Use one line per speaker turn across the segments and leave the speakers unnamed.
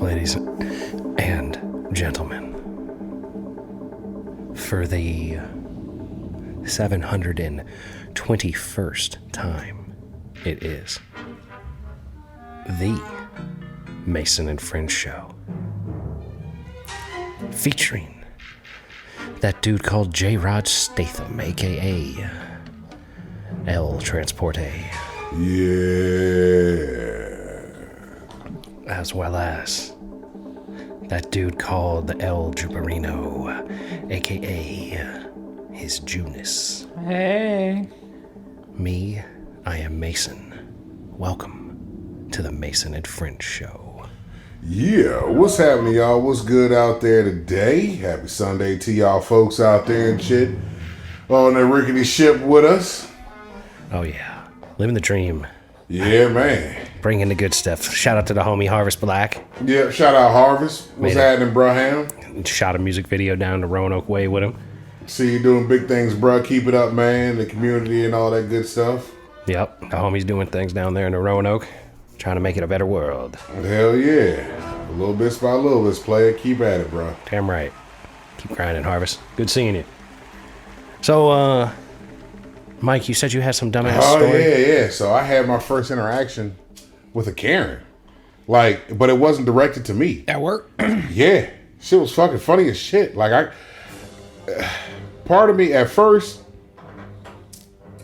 ladies and gentlemen, for the 721st time, it is the Mason and Friends Show, featuring that dude called J. Rod Statham, aka El Transporte.
Yeah.
As well as that dude called El Jubarino, aka His Junus.
Hey.
Me, I am Mason. Welcome to the Mason and Friends Show.
Yeah, what's happening, y'all? What's good out there today? Happy Sunday to y'all folks out there and shit on the rickety ship with us.
Oh yeah, living the dream.
Yeah, man.
Bringing the good stuff. Shout out to the homie Harvest Black.
Yeah, shout out Harvest. What's happening, Braham?
Shot a music video down the Roanoke Way with him.
See you doing big things, bruh. Keep it up, man. The community and all that good stuff.
Yep, the homie's doing things down there in the Roanoke, trying to make it a better world.
Hell yeah. A little bit by little bit, player. Keep at it, bro.
Damn right. Keep grinding, Harvest. Good seeing you. So, Mike, you said you had some dumbass story?
Yeah. So I had my first interaction with a Karen. But it wasn't directed to me.
At work?
Yeah. Shit was fucking funny as shit. Part of me at first,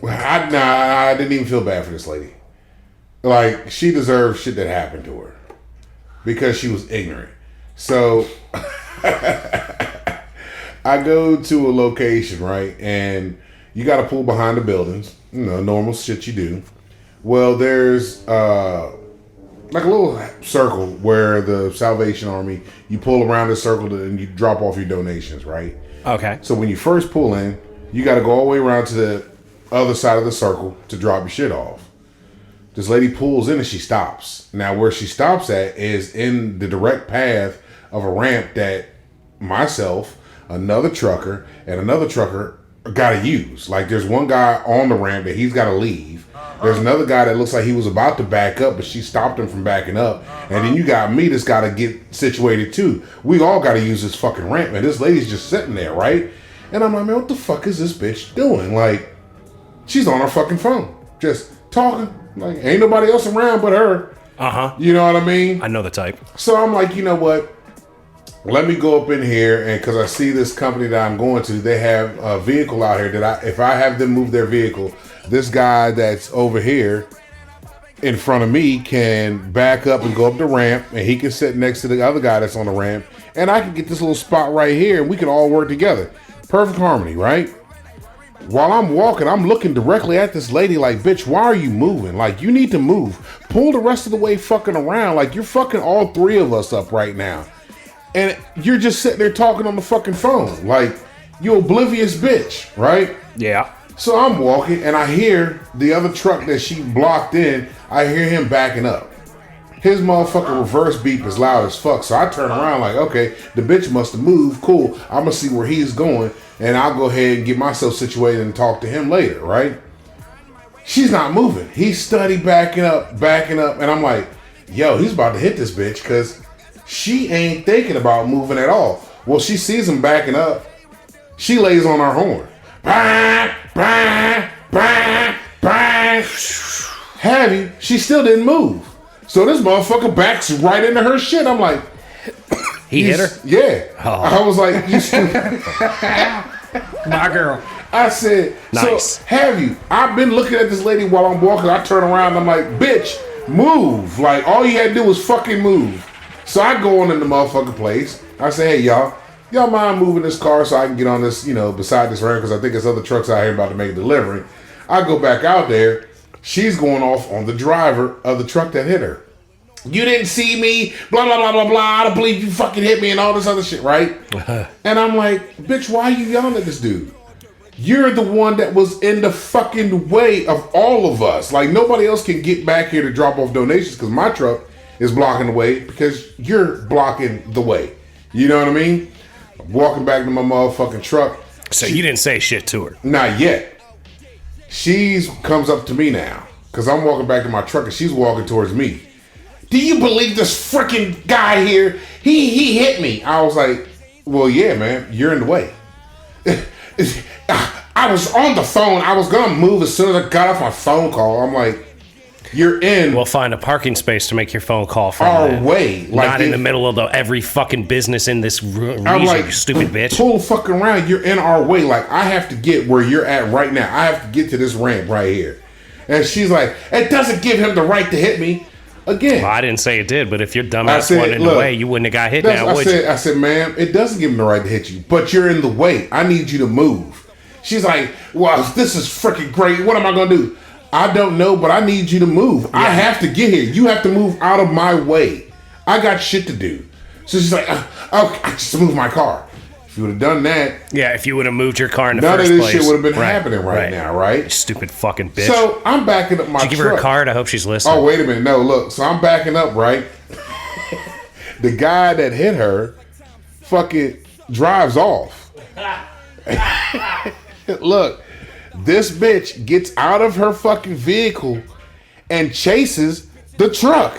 I didn't even feel bad for this lady. Like, she deserved shit that happened to her because she was ignorant. So I go to a location, right? And you got to pull behind the buildings, normal shit you do. Well, there's like a little circle where the Salvation Army, you pull around the circle and you drop off your donations, right?
Okay.
So when you first pull in, you got to go all the way around to the other side of the circle to drop your shit off. This lady pulls in and she stops. Now, where she stops at is in the direct path of a ramp that myself, another trucker, and another trucker gotta use. Like, there's one guy on the ramp that he's gotta leave. There's another guy that looks like he was about to back up, but she stopped him from backing up. And then you got me that's gotta get situated too. We all gotta use this fucking ramp, and this lady's just sitting there, right? And I'm like, man, what the fuck is this bitch doing? Like, she's on her fucking phone, just talking. Like, ain't nobody else around but her.
Uh-huh.
You know what I mean?
I know the type.
So I'm like, you know what? Let me go up in here, and because I see this company that I'm going to, they have a vehicle out here that if I have them move their vehicle, this guy that's over here in front of me can back up and go up the ramp, and he can sit next to the other guy that's on the ramp, and I can get this little spot right here, and we can all work together. Perfect harmony, right? While I'm walking, I'm looking directly at this lady like, bitch, why are you moving? Like, you need to move. Pull the rest of the way fucking around. Like, you're fucking all three of us up right now. And you're just sitting there talking on the fucking phone. Like, you oblivious bitch, right?
Yeah.
So I'm walking and I hear the other truck that she blocked in, I hear him backing up. His motherfucking reverse beep is loud as fuck. So I turn around like, okay, the bitch must have moved. Cool. I'm going to see where he's going. And I'll go ahead and get myself situated and talk to him later, right? She's not moving. He's steady backing up. And I'm like, yo, he's about to hit this bitch because she ain't thinking about moving at all. Well, she sees him backing up. She lays on her horn. Bah, bah, bah, bah. Have you? She still didn't move. So this motherfucker backs right into her shit. I'm like,
He hit her?
Yeah.
Oh.
I was like, you stupid.
My girl.
I said,
nice.
So have you? I've been looking at this lady while I'm walking. I turn around and I'm like, bitch, move. Like, all you had to do was fucking move. So I go on in the motherfucking place. I say, hey, y'all mind moving this car so I can get on this, beside this ramp because I think there's other trucks out here about to make a delivery. I go back out there. She's going off on the driver of the truck that hit her. You didn't see me, blah, blah, blah, blah, blah. I don't believe you fucking hit me and all this other shit, right? And I'm like, bitch, why are you yelling at this dude? You're the one that was in the fucking way of all of us. Like, nobody else can get back here to drop off donations because my truck is blocking the way because you're blocking the way. You know what I mean? I'm walking back to my motherfucking truck.
So you didn't say shit to her?
Not yet. She comes up to me now because I'm walking back to my truck and she's walking towards me. do you believe this freaking guy here? He hit me. I was like, well, yeah, man, you're in the way. I was on the phone. I was gonna move as soon as I got off my phone call. I'm like, you're in.
We'll find a parking space to make your phone call from.
Our way. Like
not in the middle of every fucking business in this region,
like,
you stupid bitch.
Pull fucking around. You're in our way. Like, I have to get where you're at right now. I have to get to this ramp right here. And she's like, it doesn't give him the right to hit me. Again.
Well, I didn't say it did, but if your dumbass wasn't in the way, you wouldn't have got hit now, would you?
I said, ma'am, it doesn't give him the right to hit you, but you're in the way. I need you to move. She's like, well, this is freaking great. What am I going to do? I don't know, but I need you to move. Yeah. I have to get here. You have to move out of my way. I got shit to do. So she's like, oh, I just moved my car. If you would have done that.
Yeah, if you would have moved your car in the
first place.
None
of this shit would have been happening right now, right?
Stupid fucking bitch.
So I'm backing up my truck.
Did you give her a card? I hope she's listening.
Oh, wait a minute. No, look. So I'm backing up, right? The guy that hit her fucking drives off. Look, this bitch gets out of her fucking vehicle and chases the truck.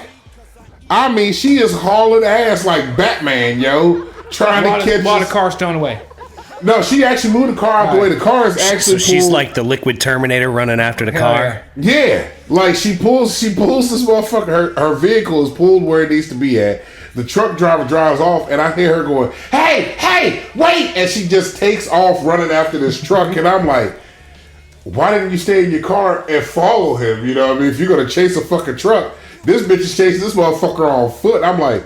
I mean, she is hauling ass like Batman, yo. Trying to catch
a lot of cars thrown away.
No, she actually moved the car out the way. The car is actually
so she's like the liquid Terminator running after the car.
Yeah, like she pulls this motherfucker. Her vehicle is pulled where it needs to be at. The truck driver drives off, and I hear her going, "Hey, wait!" And she just takes off running after this truck, and I'm like, "Why didn't you stay in your car and follow him? You know what I mean? If you're gonna chase a fucking truck, this bitch is chasing this motherfucker on foot." I'm like,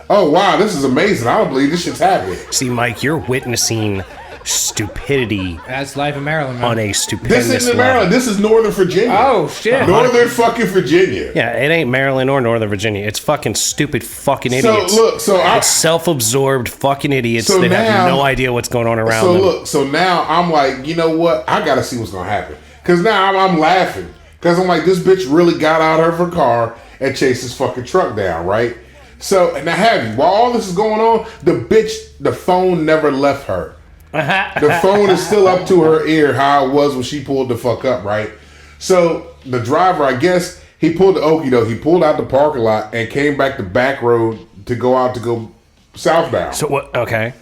oh wow, this is amazing. I don't believe this shit's happening.
See, Mike, you're witnessing stupidity.
That's life in Maryland, man.
On a stupendous
This isn't Maryland. This is Northern Virginia.
Oh shit.
Northern fucking Virginia.
Yeah, it ain't Maryland or Northern Virginia. It's fucking stupid fucking idiots. It's self-absorbed fucking idiots that have no idea what's going on around them.
So now I'm like, you know what? I gotta see what's gonna happen. Cause now I'm laughing. Cause I'm like, this bitch really got out of her car and chased this fucking truck down, right? So now have you, while all this is going on, the phone never left her. The phone is still up to her ear, how it was when she pulled the fuck up, right? So the driver, I guess, he pulled the okie doke. He pulled out the parking lot and came back the back road to go southbound.
So what? Okay.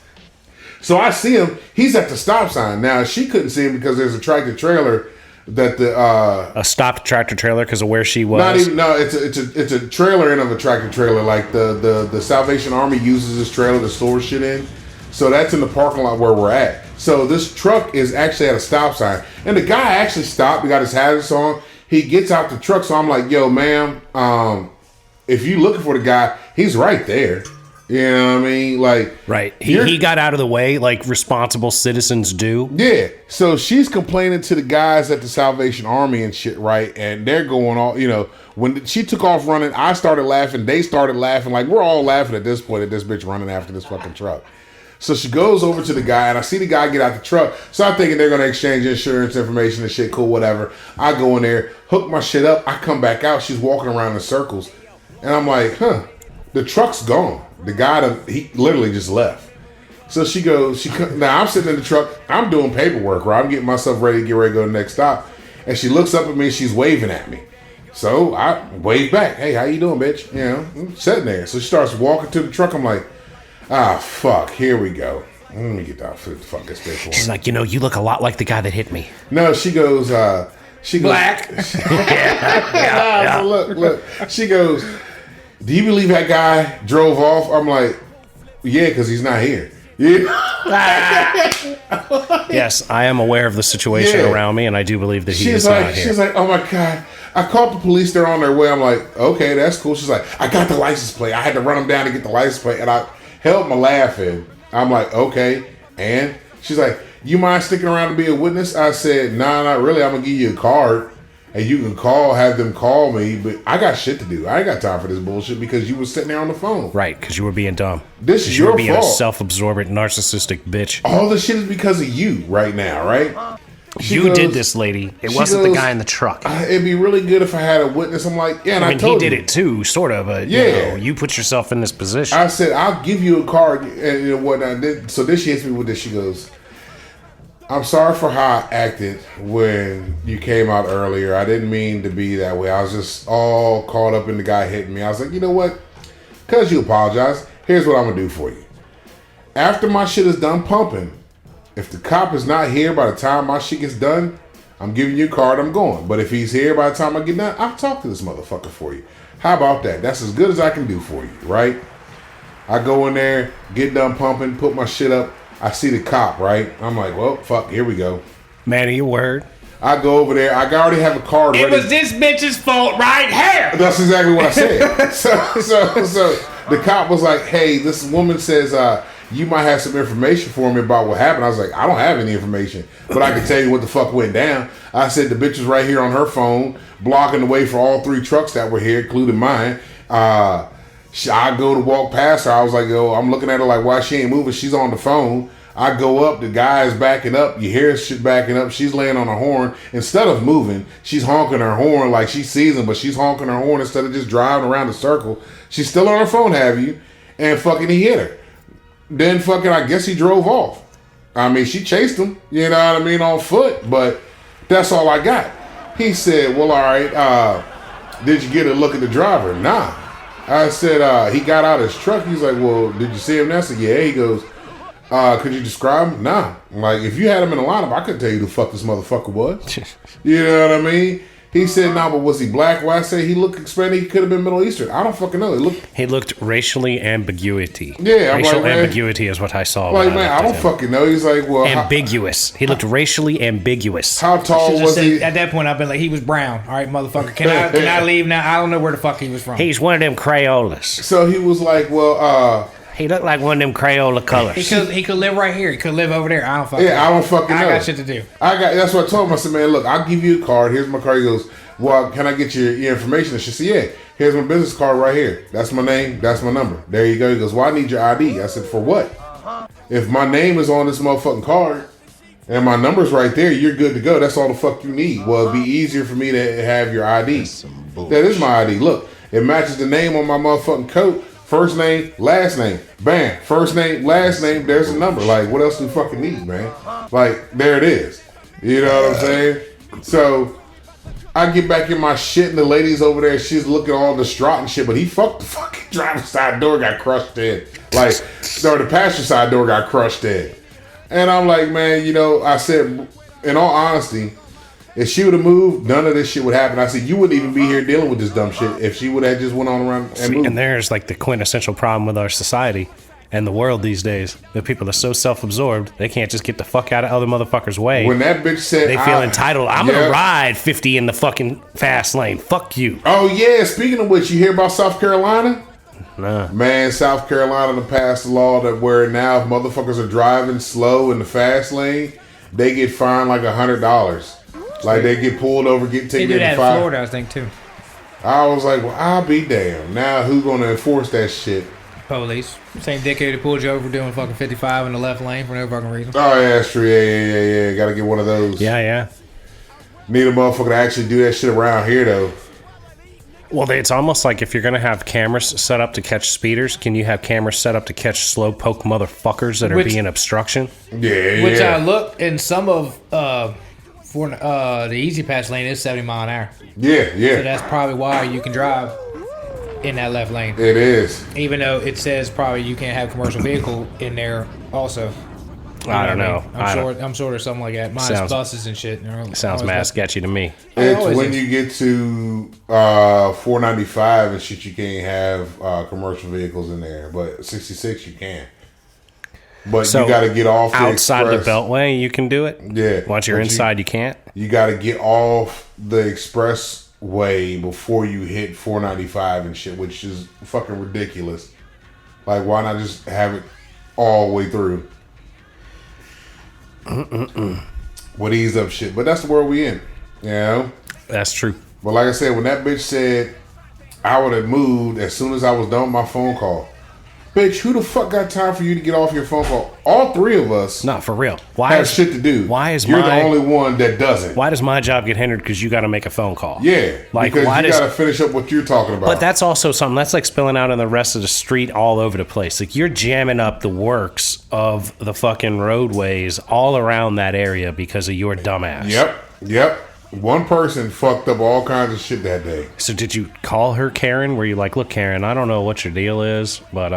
So I see him. He's at the stop sign. Now she couldn't see him because there's a tractor trailer that
a stopped tractor trailer because of where she was.
It's a trailer in of a tractor trailer. Like the Salvation Army uses this trailer to store shit in. So that's in the parking lot where we're at. So this truck is actually at a stop sign. And the guy actually stopped. He got his hazards on. He gets out the truck. So I'm like, yo, ma'am, if you looking for the guy, he's right there. You know what I mean? Like,
right. He got out of the way like responsible citizens do.
Yeah. So she's complaining to the guys at the Salvation Army and shit, right? And they're going all, you know, when she took off running, I started laughing. They started laughing. Like, we're all laughing at this point at this bitch running after this fucking truck. So she goes over to the guy, and I see the guy get out the truck. So I'm thinking they're going to exchange insurance information and shit, cool, whatever. I go in there, hook my shit up. I come back out. She's walking around in circles. And I'm like, the truck's gone. The guy, he literally just left. So she goes, now I'm sitting in the truck. I'm doing paperwork, right? I'm getting myself ready to go to the next stop. And she looks up at me, and she's waving at me. So I wave back. Hey, how you doing, bitch? You know, I'm sitting there. So she starts walking to the truck. I'm like, fuck, here we go. Let me get that fuck this bitch.
She's like, you look a lot like the guy that hit me.
No, she goes,
black.
yeah. So look. She goes, do you believe that guy drove off? I'm like, yeah, because he's not here. Yeah.
Yes, I am aware of the situation around me, and I do believe that he is not here.
She's like, oh my God. I called the police. They're on their way. I'm like, okay, that's cool. She's like, I got the license plate. I had to run them down to get the license plate, and I held my laugh in. I'm like, okay. And she's like, you mind sticking around to be a witness? I said, nah, not really. I'm going to give you a card. And you can have them call me. But I got shit to do. I ain't got time for this bullshit because you was sitting there on the phone.
Right, because you were being dumb.
This is your fault. You were being
a self-absorbed, narcissistic bitch.
All this shit is because of you right now, right?
You did this, lady. It wasn't the guy in the truck.
It'd be really good if I had a witness. I'm like, yeah, and I told
he did it too, sort of, but you put yourself in this position.
I said, I'll give you a card and whatnot. So then she hits me with this. She goes, I'm sorry for how I acted when you came out earlier. I didn't mean to be that way. I was just all caught up in the guy hitting me. I was like, you know what? Because you apologize, here's what I'm going to do for you. After my shit is done pumping, if the cop is not here by the time my shit gets done, I'm giving you a card, I'm going. But if he's here by the time I get done, I'll talk to this motherfucker for you. How about that? That's as good as I can do for you, right? I go in there, get done pumping, put my shit up. I see the cop, right? I'm like, well, fuck, here we go.
Man of your word.
I go over there. I already have a card ready.
It was this bitch's fault right here.
That's exactly what I said. So the cop was like, hey, this woman says you might have some information for me about what happened. I was like, I don't have any information, but I can tell you what the fuck went down. I said the bitch was right here on her phone, blocking the way for all 3 trucks that were here, including mine. I go to walk past her. I was like, yo, I'm looking at her like, why she ain't moving? She's on the phone. I go up. The guy is backing up. You hear shit backing up. She's laying on a horn. Instead of moving, she's honking her horn like she sees him, but she's honking her horn instead of just driving around the circle. She's still on her phone, have you? And fucking he hit her. Then fucking, I guess he drove off. I mean, she chased him, you know what I mean, on foot, but that's all I got. He said, well, all right, did you get a look at the driver? Nah. I said, he got out of his truck. He's like, well, did you see him? I said, yeah. He goes, could you describe him? Nah. I'm like, if you had him in the lineup, I couldn't tell you who the fuck this motherfucker was. You know what I mean? He said, nah, but was he black? Well, I said he looked Hispanic. He could have been Middle Eastern. I don't fucking know.
He looked racially ambiguity.
Yeah, I'm
racial
like,
ambiguity is what I saw.
Like, man, I don't fucking know. He's like, well,
ambiguous. He looked racially ambiguous.
How tall was he?
At that point, I've been like, he was brown. All right, motherfucker. Can I leave now? I don't know where the fuck he was from.
He's one of them Crayolas.
So he was like, well,
he looked like one of them Crayola colors.
He could live right here. He could live over there. I don't fucking know.
I don't fucking know.
I got shit to do.
That's what I told him. I said, man, look, I'll give you a card. Here's my card. He goes, well, can I get your information? And she said, yeah, here's my business card right here. That's my name. That's my number. There you go. He goes, well, I need your ID. I said, for what? If my name is on this motherfucking card and my number's right there, you're good to go. That's all the fuck you need. Well, it'd be easier for me to have your ID. That is my ID. Look, it matches the name on my motherfucking coat. First name, last name. Bam. First name, last name. There's a number. Like, what else do you fucking need, man? Like, there it is. You know what I'm saying? So I get back in my shit and the lady's over there. She's looking all distraught and shit. But he fucked the fucking driver's side door, got crushed in. Like, no, the passenger side door got crushed in. And I'm like, man, you know, I said, in all honesty, if she would have moved, none of this shit would happen. I said, you wouldn't even be here dealing with this dumb shit if she would have just went on around and moved.
And there's like the quintessential problem with our society and the world these days. The people are so self-absorbed, they can't just get the fuck out of other motherfuckers' way.
When that bitch said,
they feel entitled. I'm going to ride 50 in the fucking fast lane. Fuck you.
Oh, yeah. Speaking of which, you hear about South Carolina?
Nah.
Man, South Carolina passed a law that where now if motherfuckers are driving slow in the fast lane, they get fined like $100. Like they get pulled over, get ticketed.
They do that in Florida, I think, too.
I was like, well, I'll be damned. Now who's gonna enforce that shit?
Police. Same dickhead that pulled you over doing fucking 55 in the left lane for no fucking reason.
Oh yeah, that's true. Yeah. Gotta get one of those.
Yeah.
Need a motherfucker to actually do that shit around here though.
Well, it's almost like if you're gonna have cameras set up to catch speeders, can you have cameras set up to catch slow poke motherfuckers that are being obstruction?
Yeah.
Which I looked in some of for the Easy Pass lane is 70 mile an hour.
Yeah.
So that's probably why you can drive in that left lane.
It is.
Even though it says probably you can't have commercial vehicle in there also.
I don't know.
I'm sure there's something like that. Minus buses and shit.
Sounds mad sketchy to me.
It's when you get to 495 and shit, you can't have commercial vehicles in there. But 66 you can. But so you got to get off the
outside of the beltway. You can do it.
Yeah.
Once you're inside, you can't.
You got to get off the expressway before you hit 495 and shit, which is fucking ridiculous. Like, why not just have it all the way through? With ease up shit. But that's the world we in. You know?
That's true.
But like I said, when that bitch said I would have moved as soon as I was done with my phone call, Bitch, who the fuck got time for you to get off your phone call? All three of us.
Not for real.
Have shit to do. You're the only one that doesn't.
Why does my job get hindered because you got to make a phone call?
Yeah, because you got to finish up what you're talking about.
But that's also something that's like spilling out in the rest of the street all over the place. Like you're jamming up the works of the fucking roadways all around that area because of your dumbass.
Yep. One person fucked up all kinds of shit that day.
So did you call her Karen? Were you like, look, Karen, I don't know what your deal is, but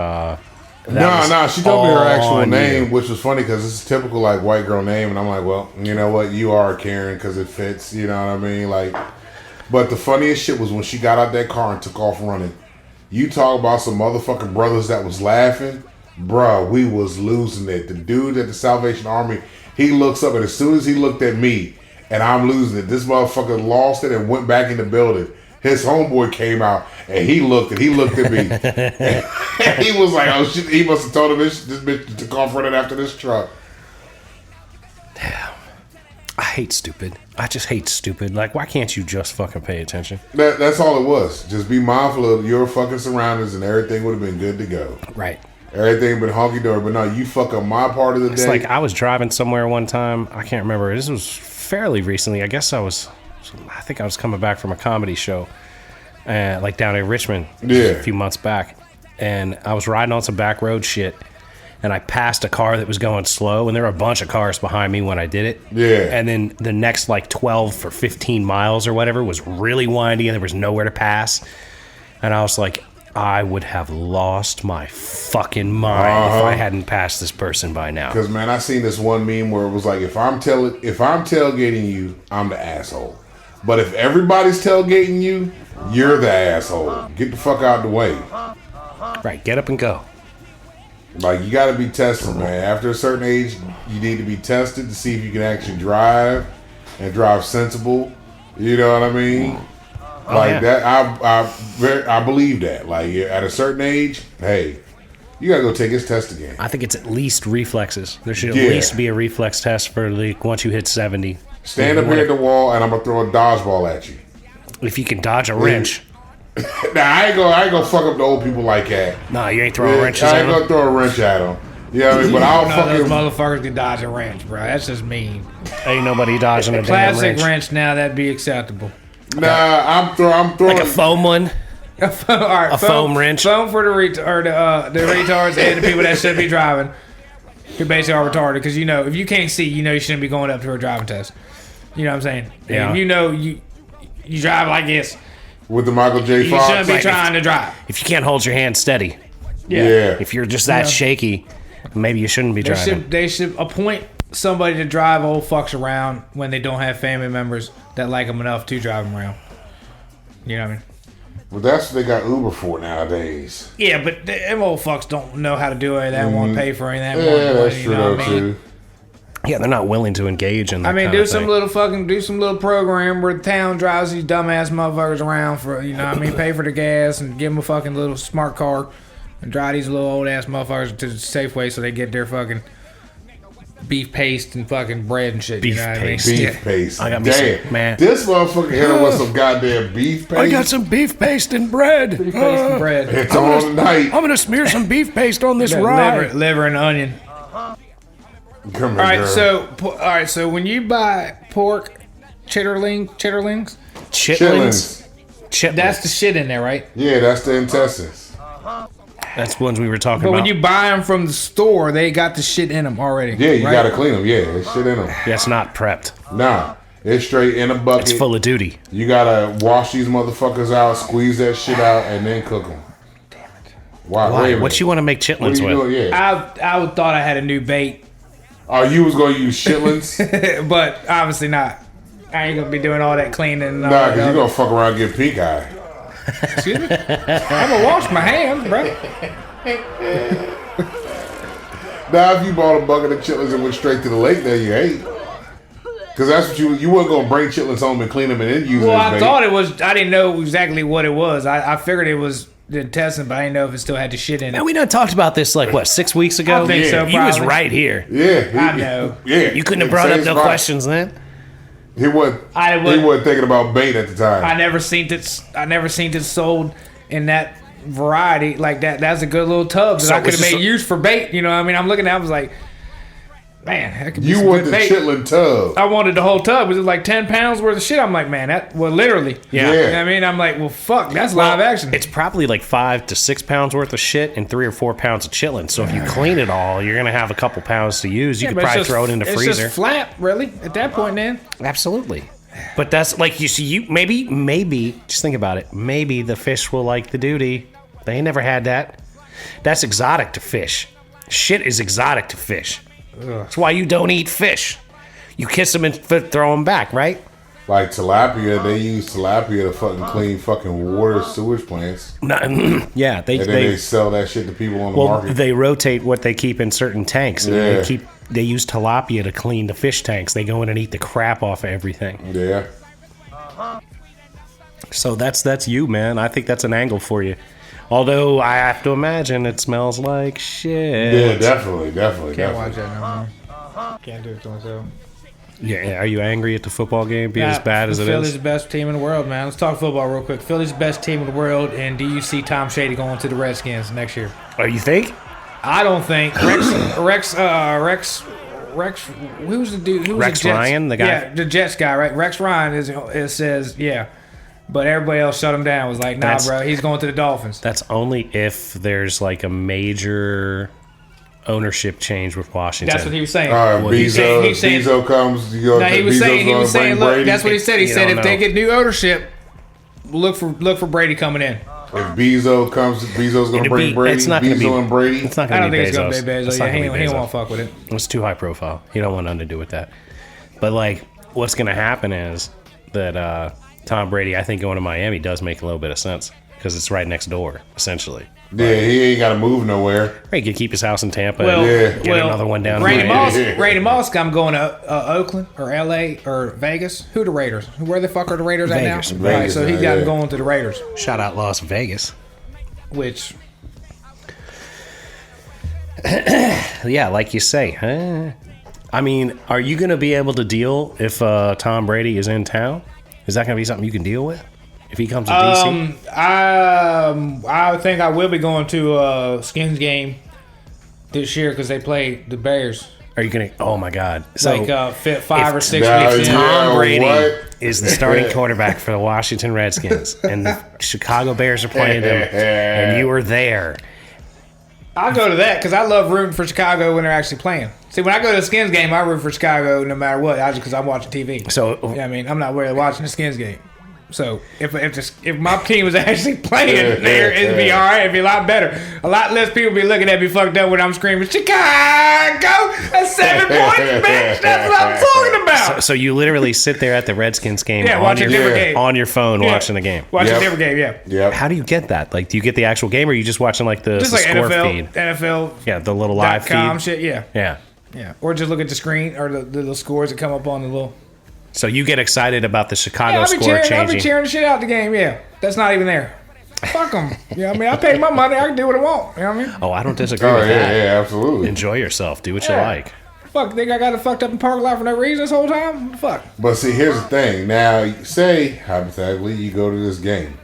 No, she told me her actual name, which was funny because it's a typical like white girl name, and I'm like, well, you know what, you are Karen because it fits, you know what I mean? Like, but the funniest shit was when she got out that car and took off running. You talk about some motherfucking brothers that was laughing, bruh, we was losing it. The dude at the Salvation Army, he looks up, and as soon as he looked at me, and I'm losing it, this motherfucker lost it and went back in the building. His homeboy came out and he looked at me. And he was like, oh shit, he must have told him this bitch to come running after this truck.
Damn. I hate stupid. I just hate stupid. Like, why can't you just fucking pay attention?
That's all it was. Just be mindful of your fucking surroundings and everything would have been good to go.
Right.
Everything been honky-dory. But no, you fuck up my part of the day.
It's like I was driving somewhere one time. I can't remember. This was fairly recently. I think I was coming back from a comedy show, like down in Richmond a few months back, and I was riding on some back road shit, and I passed a car that was going slow, and there were a bunch of cars behind me when I did it.
Yeah.
And then the next like 12 or 15 miles or whatever was really windy, and there was nowhere to pass, and I was like, I would have lost my fucking mind if I hadn't passed this person by now.
Because, man, I seen this one meme where it was like, if I'm tailgating you, I'm the asshole. But if everybody's tailgating you, you're the asshole. Get the fuck out of the way.
Right, get up and go.
Like, you got to be tested, man. After a certain age, you need to be tested to see if you can actually drive and drive sensible. You know what I mean? That, I believe that. Like, at a certain age, hey, you gotta go take his test again.
I think it's at least reflexes. There should at least be a reflex test for like once you hit 70.
Stand up here at the wall, and I'm gonna throw a dodgeball at you.
If you can dodge a wrench.
Nah, I ain't gonna fuck up the old people like that.
Nah, you ain't throwing wrenches at them.
I ain't gonna throw a wrench at them. You know what I mean? But I'll fucking...
those motherfuckers can dodge a wrench, bro. That's just mean.
Ain't nobody dodging a damn
classic wrench now, that'd be acceptable.
Nah, I'm throwing...
Like a foam one?
All right,
foam wrench?
Foam for the retards and the people that should be driving. Who basically are retarded. Because, you know, if you can't see, you know you shouldn't be going up to a driving test. You know what I'm saying?
Yeah.
If you know you drive like this.
With the Michael J. Fox.
You shouldn't be trying to drive.
If you can't hold your hand steady.
Yeah.
If you're just that shaky, maybe you shouldn't be driving.
They should appoint somebody to drive old fucks around when they don't have family members that like them enough to drive them around. You know what I mean?
Well, that's what they got Uber for nowadays.
Yeah, but them old fucks don't know how to do any of that. Want to pay for any of that.
Yeah, that's true though, too.
Yeah, they're not willing to engage in that.
I mean,
do
some little program where the town drives these dumbass motherfuckers around for, you know what I mean, pay for the gas and give them a fucking little smart car and drive these little old ass motherfuckers to the Safeway so they get their fucking beef paste and fucking bread and shit.
Beef
you know what
paste.
I mean?
Beef paste.
I got me some, man.
This motherfucker hit him with some goddamn beef paste.
I got some beef paste and bread.
Beef paste and bread.
It's on tonight.
I'm gonna smear some beef paste on this rye.
Liver and onion.
Come here,
all right. So when you buy pork, chitterlings,
Chitlins.
That's the shit in there, right?
Yeah, that's the intestines.
That's ones we were talking
about. But when you buy them from the store, they got the shit in them already.
Yeah, you gotta clean them. Yeah, there's shit in them.
Yeah, it's not prepped.
Nah, it's straight in a bucket.
It's full of duty.
You gotta wash these motherfuckers out, squeeze that shit out, and then cook them.
Damn it.
Why? What you want to make chitlins with?
Doing? Yeah.
I thought I had a new bait.
Oh, you was gonna use chitlins?
But obviously not. I ain't gonna be doing all that cleaning.
Nah, because you gonna fuck around and get pink eye.
Excuse me? I'm gonna wash my hands, bro.
Now, if you bought a bucket of chitlins and went straight to the lake, there you ate. Because that's what you weren't gonna bring chitlins home and clean them and then use them.
Well,
I
thought it was. I didn't know exactly what it was. I figured it was the intestine, but I didn't know if it still had the shit in it.
Man, we done talked about this like what 6 weeks ago.
I think so.
He was right here.
Yeah,
I know.
Yeah,
you couldn't have brought up no questions then.
He wasn't thinking about bait at the time.
I never seen it sold in that variety like that. That's a good little tub that I could have made use for bait. You know what I mean? I'm looking at it, I was like, man, that could be
you
some
want
good
the
bait.
chitlin tub.
I wanted the whole tub. It was like 10 pounds worth of shit. I'm like, man, literally.
Yeah.
You know what I mean? I'm like, well, fuck, that's live action.
It's probably like 5 to 6 pounds worth of shit and 3 or 4 pounds of chitlin. So if you clean it all, you're gonna have a couple pounds to use. You could probably throw it in the freezer.
It's just flat, really, at that point, then.
Absolutely. But that's like maybe just think about it. Maybe the fish will like the duty. They ain't never had that. That's exotic to fish. Shit is exotic to fish. That's why you don't eat fish. You kiss them and throw them back, right?
Like tilapia, they use tilapia to fucking clean fucking water sewage plants.
Yeah,
they sell that shit to people on the market.
They rotate what they keep in certain tanks.
Yeah.
They use tilapia to clean the fish tanks. They go in and eat the crap off of everything.
Yeah.
So that's you, man. I think that's an angle for you. Although I have to imagine it smells like shit.
Yeah, definitely.
Can't watch that no more. Can't do it to myself.
Yeah, are you angry at the football game being as bad as it is?
Philly's the best team in the world, man. Let's talk football real quick. Philly's the best team in the world, and do you see Tom Shady going to the Redskins next year?
Oh, you think?
I don't think. Rex, who's the dude?
Rex Ryan, the guy?
Yeah, the Jets guy, right? Rex Ryan says, yeah. But everybody else shut him down. Was like, nah, bro, he's going to the Dolphins.
That's only if there's like a major ownership change with Washington.
That's what he was saying.
Bezo comes. He was
saying, look, that's what he said. He said if they get new ownership, look for Brady coming in.
If Bezo comes, Bezo's going to bring Brady.
It's not going to be.
And Brady.
It's not
I
going
don't
to be
think
Bezos.
it's going to be Bezos. Yeah, he don't want to fuck with it.
It's too high profile. He don't want nothing to do with that. But like, what's going to happen is that Tom Brady, I think, going to Miami does make a little bit of sense because it's right next door, essentially.
Yeah, he ain't got to move nowhere.
He could keep his house in Tampa.
and
get another one down.
Randy Moss, I'm going to Oakland or L.A. or Vegas. Who the Raiders? Where the fuck are the Raiders at now?
Vegas,
right, so he got him going to the Raiders.
Shout out Las Vegas.
Which,
yeah, like you say. I mean, are you going to be able to deal if Tom Brady is in town? Is that going to be something you can deal with if he comes to DC?
I think I will be going to a Skins game this year because they play the Bears.
Are you going to? Oh my God! So
like 5 or 6 weeks in.
Tom Brady is the starting quarterback for the Washington Redskins, and the Chicago Bears are playing them, and you are there.
I'll go to that because I love rooting for Chicago when they're actually playing. See, when I go to the Skins game, I root for Chicago no matter what, because I'm watching TV.
So,
yeah, I mean, I'm not worried watching the Skins game. So if my team was actually playing there, it'd be all right. It'd be a lot better. A lot less people be looking at me fucked up when I'm screaming, Chicago! That's 7 points, bitch! That's what I'm talking about!
So you literally sit there at the Redskins game,
game
on your phone watching the game.
Watching a different game, yeah.
Yep.
How do you get that? Like, do you get the actual game, or are you just watching like the
like
score
NFL,
feed?
NFL.
Yeah, the little live feed.
Shit, yeah.
Yeah.
Yeah. Or just look at the screen or the little scores that come up on the little...
So you get excited about the Chicago score changing.
I'll be cheering the shit out the game, yeah. That's not even there. Fuck them. You know what I mean? I paid my money. I can do what I want. You know what I mean?
Oh, I don't disagree with that.
Yeah, absolutely.
Enjoy yourself. Do what you like.
Fuck, think I got it fucked up in parking lot for no reason this whole time? Fuck.
But see, here's the thing. Now, say, hypothetically, you go to this game.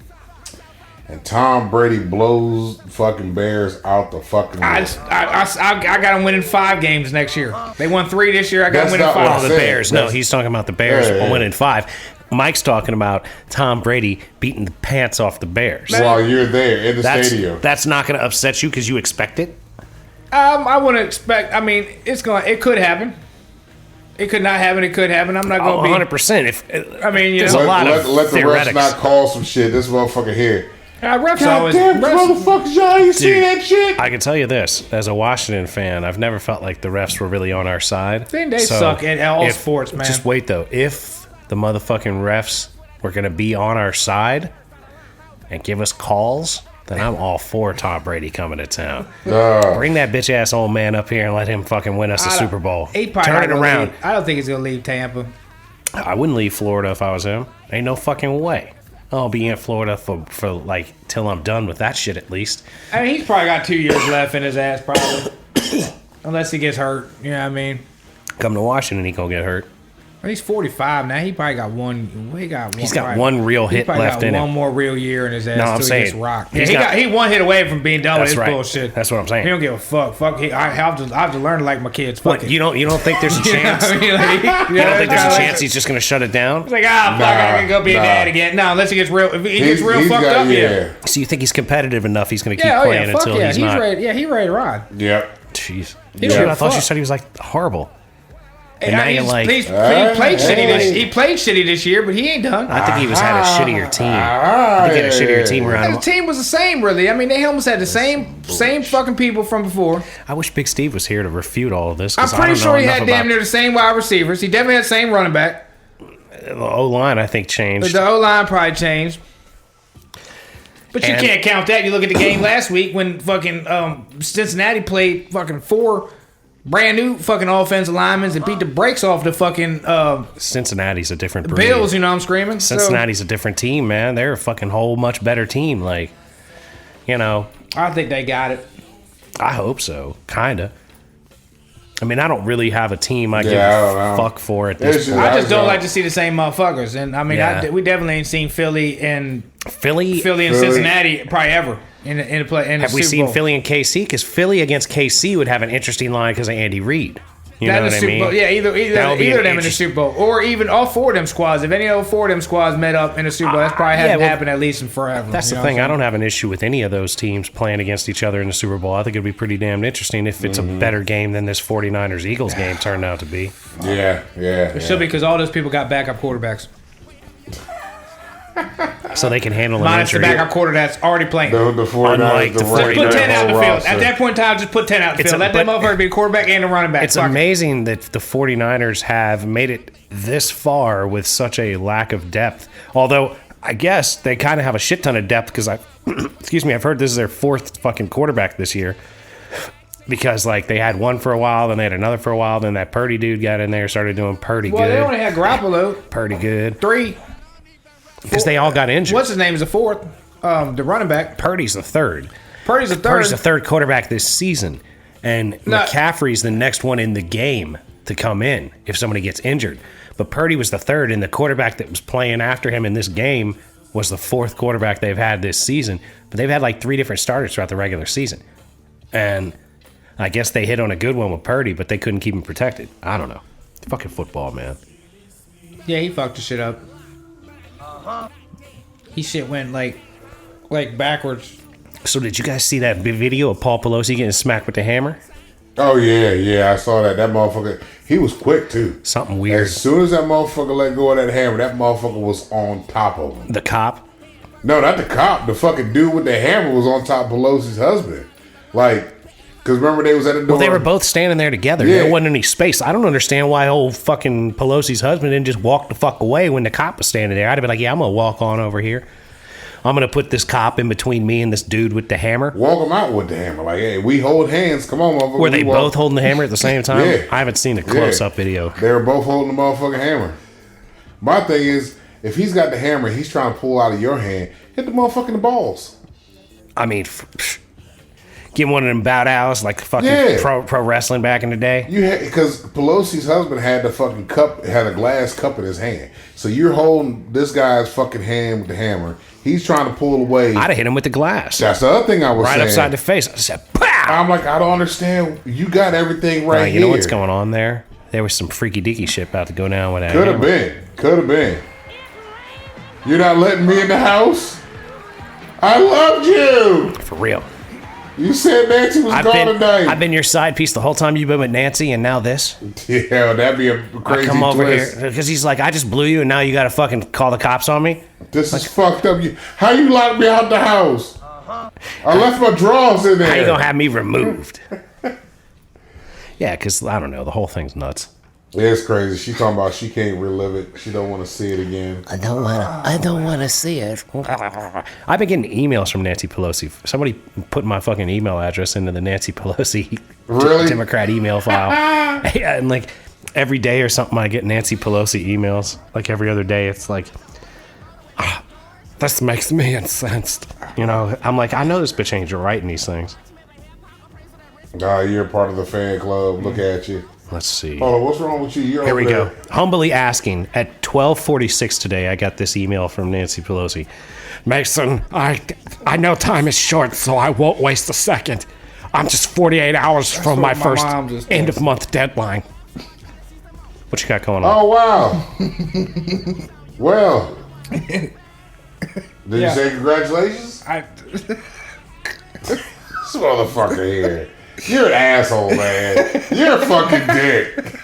And Tom Brady blows fucking Bears out the fucking
I got them winning 5 games next year. They won 3 this year. I got them winning 5.
Oh, the Bears. No, he's talking about the Bears winning 5. Mike's talking about Tom Brady beating the pants off the Bears.
While you're there in the stadium.
That's not going to upset you because you expect it?
I wouldn't expect. I mean, it could happen. It could not happen. It could happen. I'm not going to be
100%.
I mean,
there's a lot of
let the refs
theoretics.
not call some shit. This motherfucker here.
Refs
God
always.
damn, motherfuckers, y'all ain't see that shit.
I can tell you this, as a Washington fan, I've never felt like the refs were really on our side.
They suck in all sports, man.
Just wait, though. If the motherfucking refs were going to be on our side and give us calls, then I'm all for Tom Brady coming to town. Bring that bitch ass old man up here and let him fucking win us the Super Bowl. Turn it around.
I don't think he's going to leave Tampa.
I wouldn't leave Florida if I was him. Ain't no fucking way. I'll be in Florida for like till I'm done with that shit at least.
I mean, he's probably got 2 years left in his ass, probably. Unless he gets hurt. You know what I mean?
Come to Washington, he gonna get hurt.
He's 45 now. He probably got one.
He's got one real hit left in him.
One more real year in his ass.
No, I'm saying
he gets rocked. He one hit away from being done with his bullshit.
That's what I'm saying.
He don't give a fuck. I have to learn to like my kids.
What, you don't think there's a chance? You don't think there's a chance he's just gonna shut it down?
He's like, fuck, I can go be a dad again. No, unless he gets real. If he gets real fucked up, yeah.
So you think he's competitive enough? He's gonna keep playing until he's not.
He's ready to ride.
Yep.
Jeez. I thought you said he was like horrible. And now you're like,
he played shitty this year, but he ain't done.
I think he had a shittier team. I think he had a shittier team around him.
The team was the same, really. I mean, they almost had the same fucking people from before.
I wish Big Steve was here to refute all of this.
I'm pretty sure he had damn near the same wide receivers. He definitely had the same running back.
The O-line, I think, changed.
The O-line probably changed. But you can't count that. You look at the game last week when fucking Cincinnati played fucking 4 brand new fucking offensive linemen and beat the brakes off the fucking
Cincinnati's a different breed.
Bills, you know what I'm screaming?
Cincinnati's a different team, man. They're a fucking whole much better team. Like, you know.
I think they got it.
I hope so. Kinda. I mean, I don't really have a team I give a fuck for at this point.
I just don't like to see the same motherfuckers. And I mean, we definitely ain't seen Philly and Cincinnati probably ever. Have
we seen Philly and KC? Because Philly against KC would have an interesting line because of Andy Reid. You know what I mean?
Yeah, either of them in the Super Bowl, or even all 4 of them squads. If any of 4 of them squads met up in the Super Bowl, that's probably hasn't happened at least in forever.
That's the thing. I don't have an issue with any of those teams playing against each other in the Super Bowl. I think it'd be pretty damn interesting if it's a better game than this 49ers-Eagles game turned out to be.
Yeah.
It should be because all those people got backup quarterbacks.
So they can handle an
minus
injury.
The backup quarter that's already playing.
The 49ers,
just
put 10 out the field. At that point in time, just put 10 out the field. Let that motherfucker be the quarterback and the running back.
It's amazing that the 49ers have made it this far with such a lack of depth. Although, I guess they kind of have a shit ton of depth because I've heard this is their 4th fucking quarterback this year. Because, like, they had one for a while, then they had another for a while, then that Purdy dude got in there, started doing Purdy good.
Well, they only had Garoppolo.
Purdy good.
3.
Because they all got injured.
What's his name is the 4th? The running back.
Purdy's the 3rd.
Purdy's the
3rd quarterback this season. And McCaffrey's the next one in the game to come in if somebody gets injured. But Purdy was the 3rd, and the quarterback that was playing after him in this game was the 4th quarterback they've had this season. But they've had like 3 different starters throughout the regular season. And I guess they hit on a good one with Purdy, but they couldn't keep him protected. I don't know. Fucking football, man.
Yeah, he fucked the shit up. He shit went like backwards.
So did you guys see that video of Paul Pelosi getting smacked with the hammer?
Oh yeah, I saw that. That motherfucker, he was quick too.
Something weird.
As soon as that motherfucker let go of that hammer, that motherfucker was on top of him.
The cop?
No, not the cop. The fucking dude with the hammer was on top of Pelosi's husband. Like, because remember they was at the door.
Well, they were both standing there together. Yeah. There wasn't any space. I don't understand why old fucking Pelosi's husband didn't just walk the fuck away when the cop was standing there. I'd have been like, yeah, I'm going to walk on over here. I'm going to put this cop in between me and this dude with the hammer.
Walk him out with the hammer. Like, hey, we hold hands. Come on, motherfucker.
Were they both holding the hammer at the same time?
Yeah.
I haven't seen the close-up video.
They were both holding the motherfucking hammer. My thing is, if he's got the hammer, he's trying to pull out of your hand, hit the motherfucking balls.
I mean, give one of them bow downs like fucking pro wrestling back in the day.
Because Pelosi's husband had the fucking cup, had a glass cup in his hand. So you're holding this guy's fucking hand with the hammer. He's trying to pull away.
I'd have hit him with the glass.
That's the other thing I was saying.
Right upside the face. I said, pow!
I'm like, I don't understand. You got everything right here.
You know what's going on there? There was some freaky deaky shit about to go down with that.
Could have been. You're not letting me in the house? I loved you.
For real.
You said Nancy was gone tonight.
I've been your side piece the whole time you've been with Nancy, and now this.
Yeah, that'd be a crazy
I come over
twist.
here because he's like, I just blew you, and now you got to fucking call the cops on me.
This is fucked up. How you locked me out the house? I left my drawers in there.
How you gonna have me removed? Yeah, because I don't know. The whole thing's nuts.
Yeah, it's crazy. She talking about she can't relive it. She don't want to see it again.
I don't want to see it. I've been getting emails from Nancy Pelosi. Somebody put my fucking email address into the Nancy Pelosi Democrat email file. Yeah, and like every day or something, I get Nancy Pelosi emails. Like every other day, it's like, this makes me incensed. You know, I'm like, I know this bitch ain't writing these things.
Nah, you're part of the fan club. Look at you.
Let's see.
Hold on, what's wrong with you? You're
Here we
over
go. Humbly asking, at 12:46 today, I got this email from Nancy Pelosi. Mason, I know time is short, so I won't waste a second. I'm just 48 hours from my first end of month deadline. What you got going on?
Oh, wow. Well, did you say congratulations? This motherfucker here. You're an asshole, man. You're a fucking dick.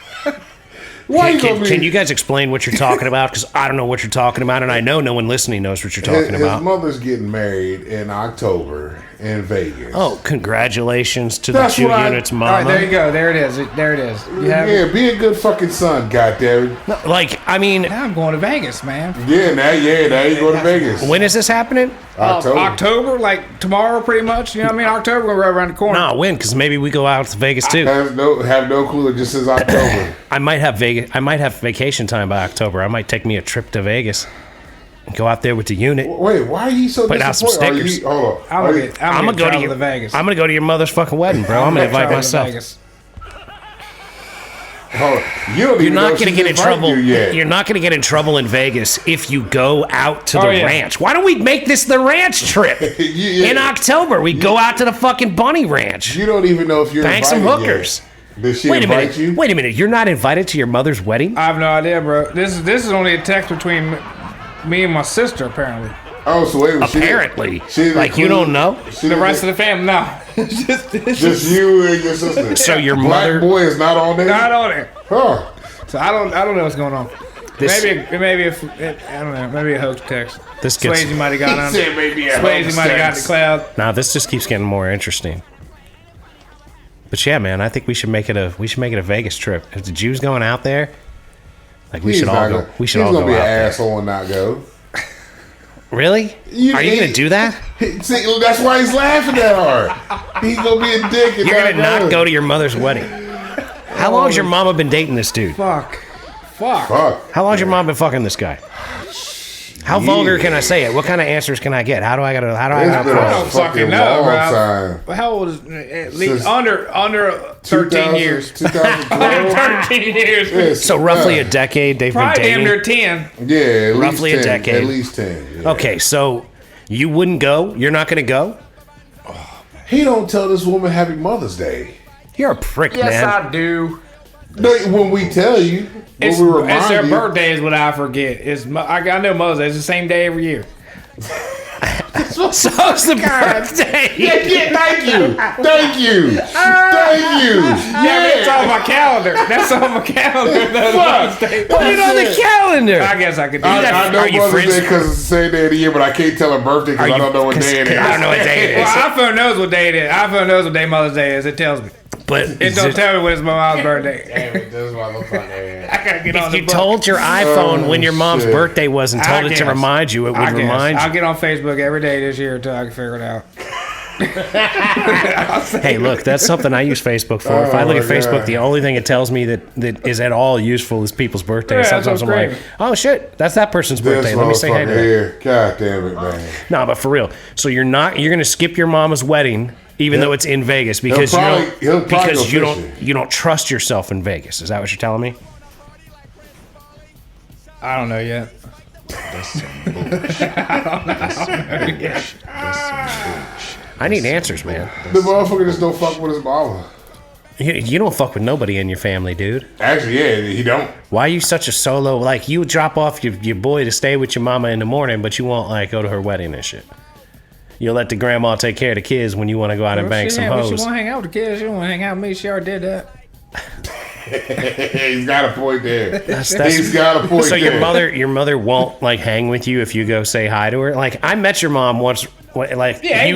Can you guys explain what you're talking about? Because I don't know what you're talking about, and I know no one listening knows what you're talking about.
His mother's getting married in October in Vegas.
Oh, congratulations to the 2 units, mama.
All right, there you go. There it is. There it is.
Be a good fucking son, goddammit.
No,
now I'm going to Vegas, man.
Now you go to Vegas.
When is this happening?
October,
like tomorrow, pretty much. You know what I mean? October, we're right around the corner.
No, when? Because maybe we go out to Vegas too.
I have no clue. It just says October.
I might have vacation time by October. I might take me a trip to Vegas and go out there with the unit.
Wait, why are you so
put out some stickers.
Hold on.
I'm gonna go to Vegas.
I'm gonna go to your mother's fucking wedding, bro. I'm gonna invite myself. You're not going to get in trouble. You're not going to get in trouble in Vegas if you go out to the ranch. Why don't we make this the ranch trip? In October, we go out to the fucking bunny ranch.
You don't even know if you're
bang some hookers.
Did she invite you?
Wait a minute. You're not invited to your mother's wedding?
I have no idea, bro. This is only a text between me and my sister, apparently.
Oh, so wait.
Apparently, you don't know
the rest of the family. No,
just you and your sister.
So your
Black boy is not on there.
Not on there.
Huh?
So I don't know what's going on. Maybe I don't know. Maybe a hoax text. Swayze might have got on. Swayze might have got the cloud.
Now this just keeps getting more interesting. But yeah, man, I think we should make it a Vegas trip. If the Jews going out there, we should all go. We should all go out there. He's gonna be an
asshole and not go.
Really? Are you gonna do that?
See, that's why he's laughing that hard. He's gonna be a dick.
You're gonna not go to your mother's wedding. How long has your mama been dating this dude?
Fuck.
How long has your mom been fucking this guy? How vulgar can I say it? What kind of answers can I get? How do I
don't fucking know, bro. How old is at least under 13 years?
2012.
13 years.
Yes,
so roughly a decade they've been dating.
Damn near 10.
Yeah,
roughly
10,
a decade.
At least 10. Yeah.
Okay, so you wouldn't go? You're not going to go?
He don't tell this woman Happy Mother's Day.
You're a prick, man.
Yes, I do.
When we tell you,
it's their birthday is what I forget. I know Mother's Day. It's the same day every year.
So it's the birthday.
Yeah, thank you.
Yeah, it's on my calendar. That's on my calendar.
Put it on the calendar.
I guess I could do
that.
I
know Mother's Day because it's the same day of the year, but I can't tell her birthday because I don't know what day it is.
I don't know what day it is.
Well, iPhone knows what day it is. iPhone knows what day Mother's Day is. It tells me.
But
it don't tell me when it's my mom's birthday.
Damn it, this motherfucker.
I gotta get on the
If you told your iPhone when your mom's birthday was and told it to remind you, it would remind you.
I'll get on Facebook every day this year until I can figure it out.
Hey, look, that's something I use Facebook for. If I look at Facebook, the only thing it tells me that is at all useful is people's birthdays.
Yeah,
sometimes I'm like, oh shit, that's that person's birthday. Let me say hey to them.
God damn it, man.
No, but for real. So you're gonna skip your mama's wedding, even though it's in Vegas, because you don't trust yourself in Vegas. Is that what you're telling me?
I don't know yet.
That's some bullshit.
I need answers, man.
The motherfucker just don't fuck with his mama.
You don't fuck with nobody in your family, dude.
Actually, yeah, he don't.
Why are you such a solo? Like, you drop off your boy to stay with your mama in the morning, but you won't, go to her wedding and shit. You'll let the grandma take care of the kids when you want to go out and bang some hoes.
She won't hang out with the kids. She won't hang out with me. She already did that.
He's got a point there. He's got a point
so
there.
your mother won't hang with you if you go say hi to her. Like, I met your mom once.
Ain't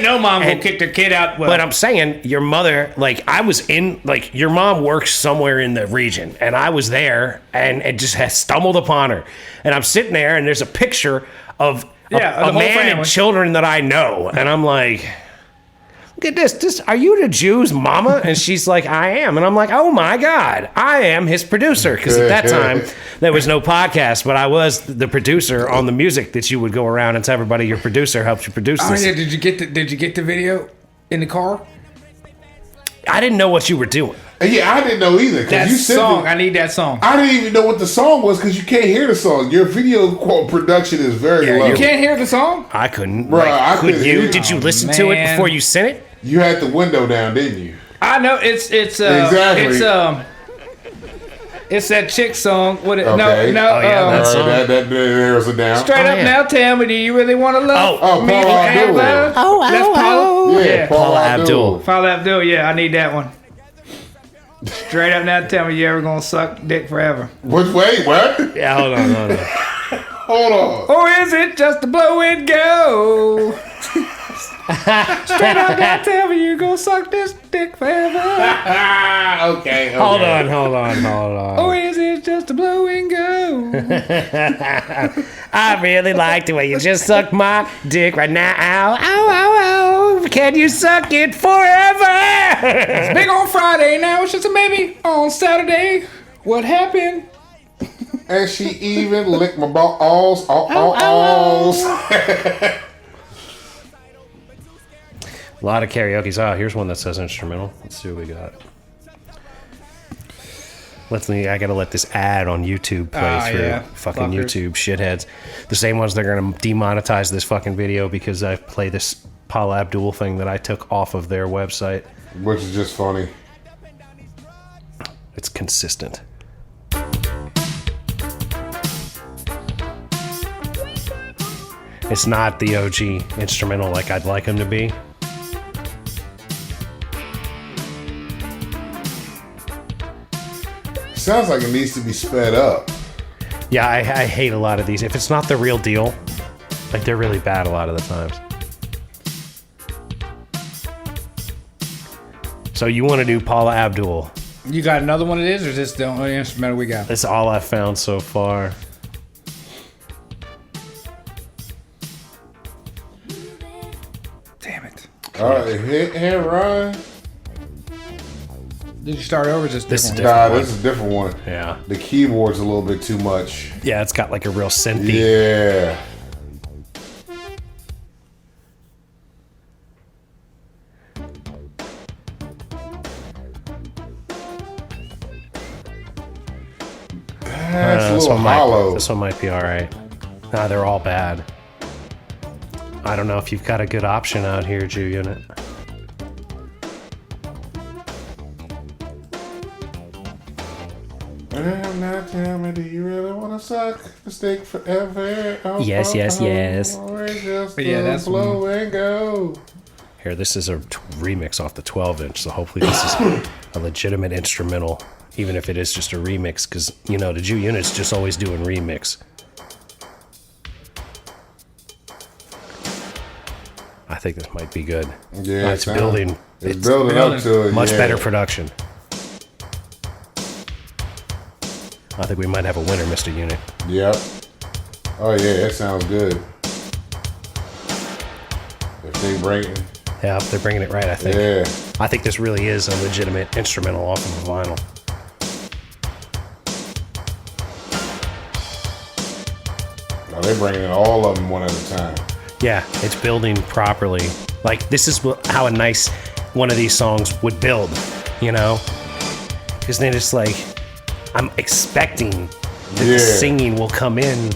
no mom gonna kick their kid out.
But I'm saying your mother. I was in. Your mom works somewhere in the region, and I was there, and it just has stumbled upon her, and I'm sitting there, and there's a picture of a man and children that I know, and I'm like, look at this. Are you the Jew's mama? And she's like, I am. And I'm like, oh my God, I am his producer. Because at that time, there was no podcast, but I was the producer on the music that you would go around and tell everybody your producer helped you produce this.
Oh yeah, did you get the video in the car?
I didn't know what you were doing.
Yeah, I didn't know either.
That
you said
song, I need that song.
I didn't even know what the song was because you can't hear the song. Your video production is very low.
You can't hear the song?
I couldn't.
Bro, I
could
couldn't
you?
hear it.
Did you listen to it before you sent it?
You had the window down, didn't you?
I know exactly. It's that chick song. What?
Okay.
No.
Oh, yeah, that song.
That narrows it down.
Straight up now, tell me, do you really want to love
Oh,
me?
Paula Abdul.
That's Paula.
Yeah,
Paula Abdul.
Paula Abdul. Yeah, I need that one. Straight up now, tell me, you ever gonna suck dick forever?
Wait, what?
Yeah, hold on.
Hold on.
Or is it just a blow and go? Straight up now, tell me you gonna suck this dick forever.
Okay.
Hold on.
Or is it just a blow and go?
I really like the way you just suck my dick right now. Ow, ow, ow, ow. Can you suck it forever?
It's big on Friday, now it's just a maybe on Saturday. What happened?
And she even licked my balls.
A lot of karaoke's. Oh, here's one that says instrumental. Let's see what we got. I gotta let this ad on YouTube play through.
Yeah.
Fucking
Fuckers.
YouTube shitheads. The same ones they're gonna demonetize this fucking video because I play this Paula Abdul thing that I took off of their website.
Which is just funny.
It's consistent. It's not the OG instrumental like I'd like them to be.
Sounds like it needs to be sped up.
Yeah, I hate a lot of these. If it's not the real deal, like they're really bad a lot of the times. So you want to do Paula Abdul?
You got another one of this, or is this the only instrumental we got?
That's all I've found so far.
Damn it.
All right, hit Ryan.
Did you start over? Or is this
This is
different?
different.
Nah, this is a different one.
Yeah.
The keyboard's a little bit too much.
Yeah, it's got like a real synthy.
Yeah. That's a little hollow.
This one might be all right. Nah, they're all bad. I don't know if you've got a good option out here, Jew Unit.
Now tell me, do you really want to suck the stick forever?
Yes.
Or just
But yeah, that's
blow and go.
Here, this is a remix off the 12-inch, so hopefully this is a legitimate instrumental, even if it is just a remix, because, you know, the Jew Unit's just always doing remix. I think this might be good.
Yeah,
It's building.
It's building up to it.
Much
yeah.
better production. I think we might have a winner, Mr. Unit.
Yep. Oh yeah, that sounds good. If they bring it.
Yeah, they're bringing it right, I think.
Yeah.
I think this really is a legitimate instrumental off of a vinyl.
No, they're bringing in all of them one at a time.
Yeah, it's building properly. Like, this is how a nice one of these songs would build, you know? Because then it's like, I'm expecting that the singing will come in.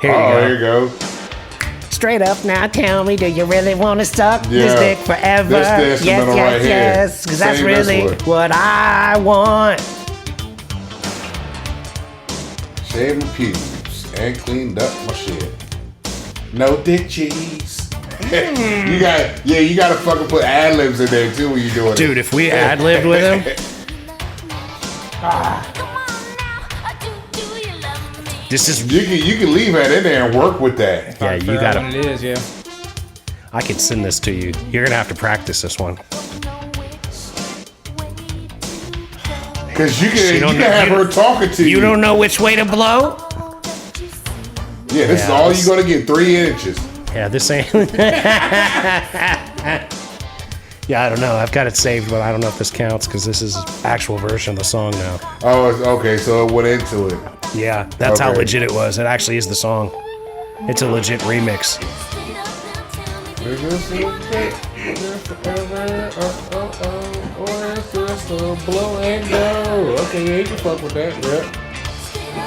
Here you go.
There you go.
Straight up now, tell me, do you really want to suck this
Yeah.
dick forever?
This the instrumental right here.
Yes, because that's
Sing this
really
one.
what I want.
Shaved my pubes and cleaned up my shit. No dick cheese. you gotta fucking put ad libs in there too when you doing it.
Dude, if we ad-libbed with him, this is...
You can leave that in there and work with that.
Yeah, you
Figure out
gotta...
what it is, yeah.
I can send this to you. You're gonna have to practice this one.
Because you
You
can
don't know-
have
you-
her talking to you.
You don't know which way to blow?
Yeah, this is
Yeah,
all
this-
you're gonna get, 3 inches.
Yeah, this ain't... Yeah, I don't know. I've got it saved, but I don't know if this counts because this is actual version of the song now.
Oh, okay, so it went into it.
Yeah, that's how
Okay.
legit it was. It actually is the song. It's a legit remix.
Is this a date? Is this forever? Or is this a blow and go? Okay, yeah, you can fuck with that, yep.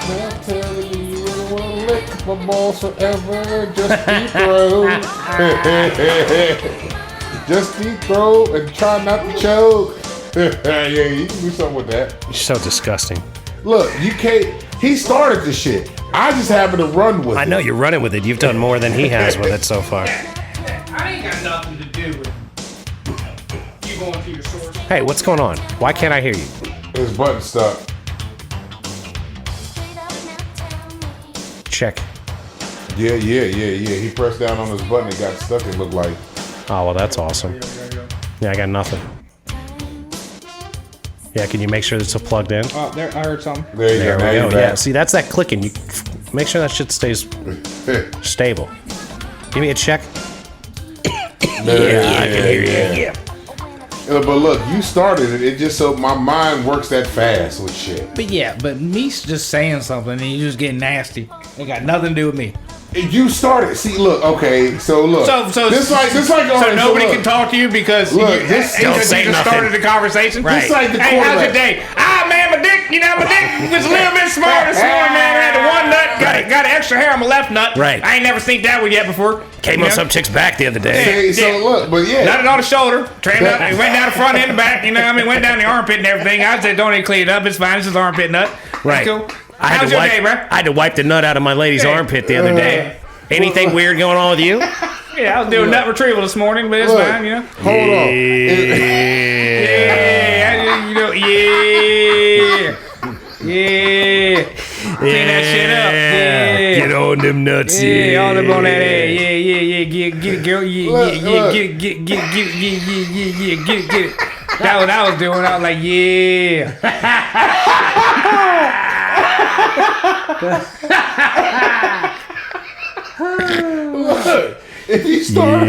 Now tell me you really wanna lick my balls forever. Just deep throw. Just deep throw and try not to choke. Yeah, you can do something with that.
You're so disgusting.
Look, you can't. He started the shit. I just happen to run with it.
I know you're running with it. You've done more than he has with it so far.
I ain't got nothing to do with you going to your source.
Hey, what's going on? Why can't I hear you?
His button stuck.
Check.
Yeah. He pressed down on his button and got stuck, it looked like.
Oh, well, that's awesome. Yeah, I got nothing. Yeah, can you make sure it's plugged in?
Oh, there, I heard something.
There
There
you
we
go.
go. Yeah, see, that's that clicking. You make sure that shit stays stable. Give me a check.
Yeah,
I can hear you. Yeah.
But look, you started it. It just so my mind works that fast with shit.
But me's just saying something and you just getting nasty. It got nothing to do with me.
You started. See, look. Okay, so look.
So
this like.
So nobody can talk to you because
Look,
you,
this-
because
don't say
you just
nothing.
started the conversation.
Right.
This like the
Hey, how's your
quarterback.
day? Ah, man, my dick. You know, my dick was a little bit small this morning, man. I had the one nut, got an extra hair on my left nut.
Right.
I ain't never seen that one yet before.
Came
You
on
know?
some chick's back the other day.
Hey, so look, but yeah.
Nutted on the shoulder, trimmed up, it went down the front and the back, you know what I mean? Went down the armpit and everything. I said, don't even clean it up, it's fine, it's just armpit nut.
Right.
Cool.
I had
How's
to
your
wipe,
day, bro?
I had to wipe the nut out of my lady's armpit the other day. Anything weird going on with you?
Yeah, I was doing nut retrieval this morning, but it's
Look,
fine, you know?
Hold on.
Yeah, you know, yeah. Clean that shit up. Yeah.
Get on them nuts.
Yeah, all up on that ass. Yeah. Get it, girl. Yeah.
Look.
Get it. That's what I was doing. I was like, yeah.
Look, if you start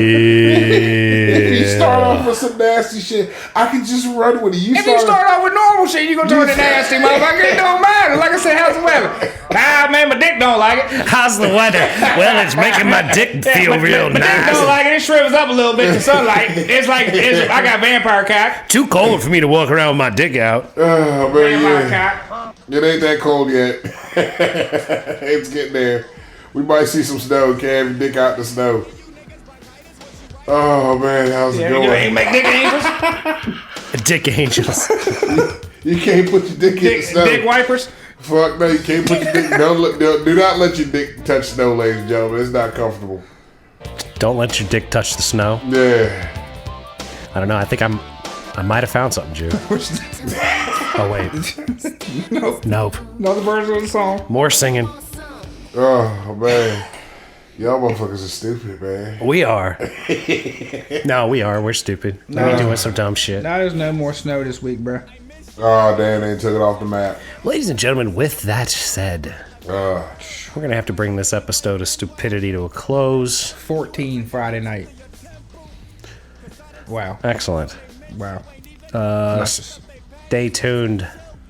off with some nasty shit, I can just run with it.
If you start off with normal shit, you gonna turn to nasty, motherfucker. It don't matter. Like I said, how's the weather? Ah, man, my dick don't like it.
How's the weather? Well, it's making my dick feel real
My dick don't
nice.
like it. It shrivels up a little bit to sunlight. It's like I got vampire cock.
Too cold for me to walk around with my dick out.
Oh, man,
Vampire
yeah.
cock.
It ain't that cold yet. It's getting there. We might see some snow. Can't have your dick out in the snow. Oh, man, how's it
You
going?
ain't make dick angels?
Dick angels.
You can't put your dick in the snow.
Dick wipers?
Fuck no, you can't put your dick. Do not let your dick touch snow, ladies and gentlemen. It's not comfortable.
Don't let your dick touch the snow.
Yeah.
I don't know. I think I might have found something, Jew. Oh, wait. Nope.
Another version of the song.
More singing.
Oh, man. Y'all motherfuckers are stupid, man.
We are. No, we are. We're stupid. We're doing some dumb shit.
Now there's no more snow this week, bro.
Oh, damn, they took it off the map.
Ladies and gentlemen, with that said, we're going to have to bring this episode of Stupidity to a close.
14 Friday night. Wow.
Excellent.
Wow.
Stay tuned,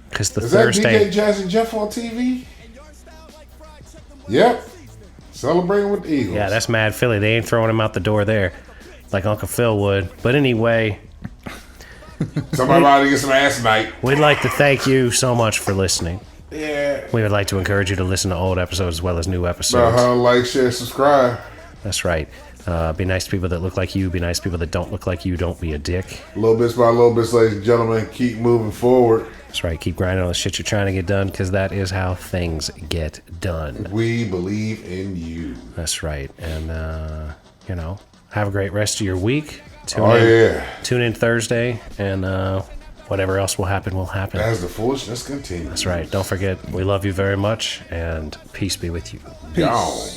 because the
Is that
Thursday...
DJ Jazz and Jeff on TV? Yep. Celebrating with the Eagles.
Yeah, that's Mad Philly. They ain't throwing him out the door there like Uncle Phil would. But anyway,
Somebody about to get some ass tonight.
we'd like to thank you so much for listening.
Yeah.
We would like to encourage you to listen to old episodes as well as new episodes.
Like, share, subscribe.
That's right. Be nice to people that look like you. Be nice to people that don't look like you. Don't be a dick.
Little bits by little bits, ladies and gentlemen. Keep moving forward.
That's right. Keep grinding on the shit you're trying to get done, because that is how things get done.
We believe in you.
That's right. And, have a great rest of your week. Tune in Thursday, and whatever else will happen, will happen.
As the foolishness continues.
That's right. Don't forget, we love you very much, and peace be with you.
Gone.